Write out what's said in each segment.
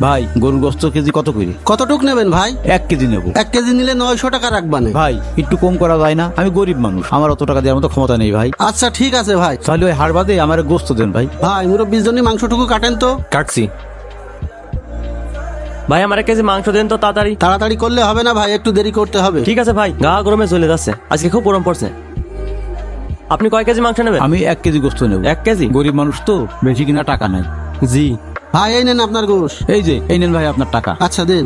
ভাই গরুর গোস্ত কেজি কত করে? কতটুক নেবেন ভাই? 1 কেজি নেবো। 1 কেজি নিলে 900 টাকা রাখবানে। ভাই একটু কম করা যায় না? আমি গরিব মানুষ, আমার অত টাকা দেওয়ার মতো ক্ষমতা নেই ভাই। আচ্ছা ঠিক আছে ভাই। তাহলে ওই হাড় বাদে আমার গোস্ত দেন ভাই। ভাই মুরব্বির জন্য মাংসটুকু কাটেন তো। কাটছি। ভাই আমার 1 কেজি মাংস দেন তো তাড়াতাড়ি। তাড়াতাড়ি করলে হবে না ভাই, একটু দেরি করতে হবে। ঠিক আছে ভাই, গা গরমে চলে যাচ্ছে, আজকে খুব গরম পড়ছে। আপনি কয় কেজি মাংস নেবেন? আমি 1 কেজি গোস্ত নেবো। 1 কেজি? গরিব মানুষ তো, বেশি কিনা টাকা নাই। জি। ভাই এই নেন আপনার গোশ। এই নেন ভাই আপনার টাকা। আচ্ছা দেন।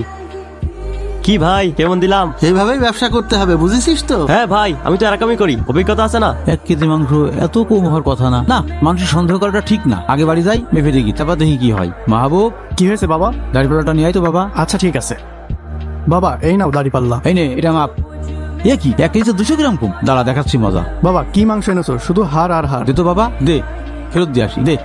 কি ভাই কেমন দিলাম? এইভাবেই ব্যবসা করতে হবে, বুঝেছিস তো? হ্যাঁ ভাই, আমি তো এরকমই করি, অভিজ্ঞতা আছে না। 1 কেজি মাংস এত কম হওয়ার কথা না। না, মানুষের সন্দেহ করাটা ঠিক না। আগে বাড়ি যাই, মেপে দেখি, তারপর দেখি কি হয়। মাহবুব, কি হয়েছে বাবা? দাড়িপাল্লাটা নিয়ে আয় তো বাবা। আচ্ছা ঠিক আছে বাবা, এই নাও দাড়ি পাল্লা। এই নে, এটা মাপ। এ কি 1 কেজিতে 200 গ্রাম কম? দাঁড়া দেখাচ্ছি মজা। বাবা কি মাংস এনেছো? শুধু হাড় আর হাড়। দে তো বাবা, দে, ফেরত দিয়ে আসি, দে।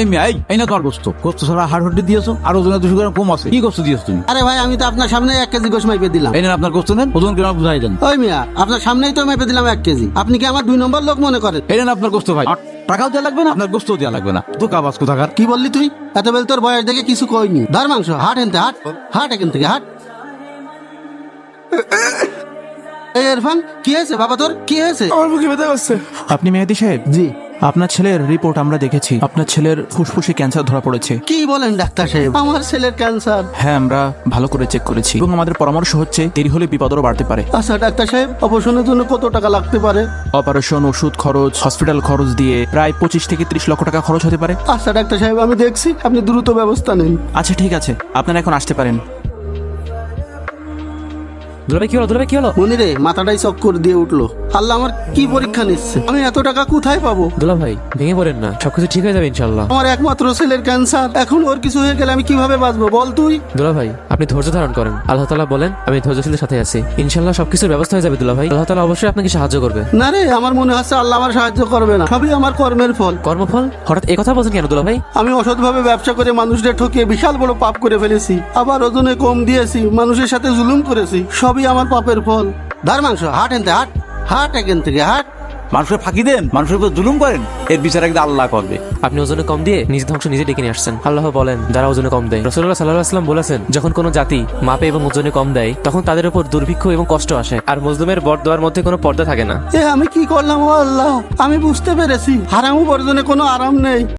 এই মেয়ে, এই না তোমার গোস্ত। গোস্ত ছাড়া হাড় হড্ডি দিয়েছো, আর ওজনে 200 গ্রাম কম আছে। কি গোস্ত দিয়েছো তুমি? আরে ভাই আমি তো আপনার সামনে 1 কেজি গোশ মেপে দিলাম। এই নেন আপনার গোস্ত নেন, ওজন কিনা বুঝাই দেন। ওই মিয়া, আপনার সামনেই তো মেপে দিলাম 1 কেজি। আপনি কি আমার 2 নম্বর লোক মনে করেন? এই নেন আপনার গোস্ত ভাই। আর টাকাও দেওয়া লাগবে না, আপনার গোস্তও দেওয়া লাগবে না। তো কাবাজ কোথাকার। কি বললি তুই? এত বেল তোর বয়স দেখে কিছু কইনি। ধর মাংস, হাট এনতে, হাট হাট এখান থেকে হাট। এই ইরফান, কি হয়েছে বাবা তোর? কি হয়েছে? আমার বুকে ব্যথা করছে। আপনি মেহেদী সাহেব? জি। আপনার ছেলের রিপোর্ট আমরা দেখেছি, আপনার ছেলের ফুসফুসে ক্যান্সার ধরা পড়েছে। কি বলেন ডাক্তার সাহেব? আমার ছেলের ক্যান্সার? হ্যাঁ, আমরা ভালো করে চেক করেছি এবং আমাদের পরামর্শ হচ্ছে দেরি হলে বিপদও বাড়তে পারে। আচ্ছা ডাক্তার সাহেব, অপারেশনের জন্য কত টাকা লাগতে পারে? অপারেশন, ওষুধ খরচ, হসপিটাল খরচ দিয়ে প্রায় 25 থেকে 30 লক্ষ টাকা খরচ হতে পারে। আচ্ছা ডাক্তার সাহেব, আমি দেখছি, আপনি দ্রুত ব্যবস্থা নিন। আচ্ছা ঠিক আছে, আপনারা এখন আসতে পারেন। দুলাভাই কি হলো? দুলাভাই কি হলো? মনিরে মাথাটাই চক্কর দিয়ে উঠলো। আল্লাহ আমার কি পরীক্ষা নিচ্ছে? আমি এত টাকা কোথায় পাবো? দুলাভাই ভেঙে পড়েন না, সবকিছু ঠিক হয়ে যাবে ইনশাল্লাহ। আমার একমাত্র ছেলের ক্যান্সার, এখন ওর কিছু হয়ে গেলে আমি কিভাবে বাঁচবো বল তুই? দুলাভাই আপনি ধৈর্য ধারণ করেন, আল্লাহ তাআলা বলেন আমি ধৈর্যশীলের সাথে আছি, ইনশাআল্লাহ সবকিছুর ব্যবস্থা হয়ে যাবে দুলাভাই। আল্লাহ তাআলা অবশ্যই আপনাকে সাহায্য করবে। না রে, আমার মনে হচ্ছে আল্লাহ আমার সাহায্য করবে না, সবই আমার কর্মের ফল। কর্মফল? হঠাৎ এই কথা বলছেন কেন দুলাভাই? আমি অসৎভাবে ব্যবসা করে মানুষদের ঠকিয়ে বিশাল বড় পাপ করে ফেলেছি। আবার ওজনে কম দিয়েছি, মানুষের সাথে জুলুম করেছি, সবই আমার পাপের ফল। ধর মাংস, হাট এনতে, হাট হাট এখান থেকে হাট। মানুষের ফাঁকি দেন, মানুষের উপর জুলুম করেন, এর বিচার একদম আল্লাহ করবে। আপনি ওজনে কম দিয়ে নিজে ধ্বংস নিজে ডেকে নিয়ে আসছেন। আল্লাহ বলেন যারা ওজনে কম দেয়, রাসূলুল্লাহ সাল্লাল্লাহু আলাইহি ওয়াসাল্লাম বলেছেন যখন কোনো জাতি মাপে এবং ওজনে কম দেয় তখন তাদের উপর দুর্ভিক্ষ এবং কষ্ট আসে, আর মজলুমের বরদোয়ার মধ্যে কোনো পর্দা থাকে না। আমি কি করলাম ও আল্লাহ? আমি বুঝতে পেরেছি হারাম উপার্জনে কোনো আরাম নেই।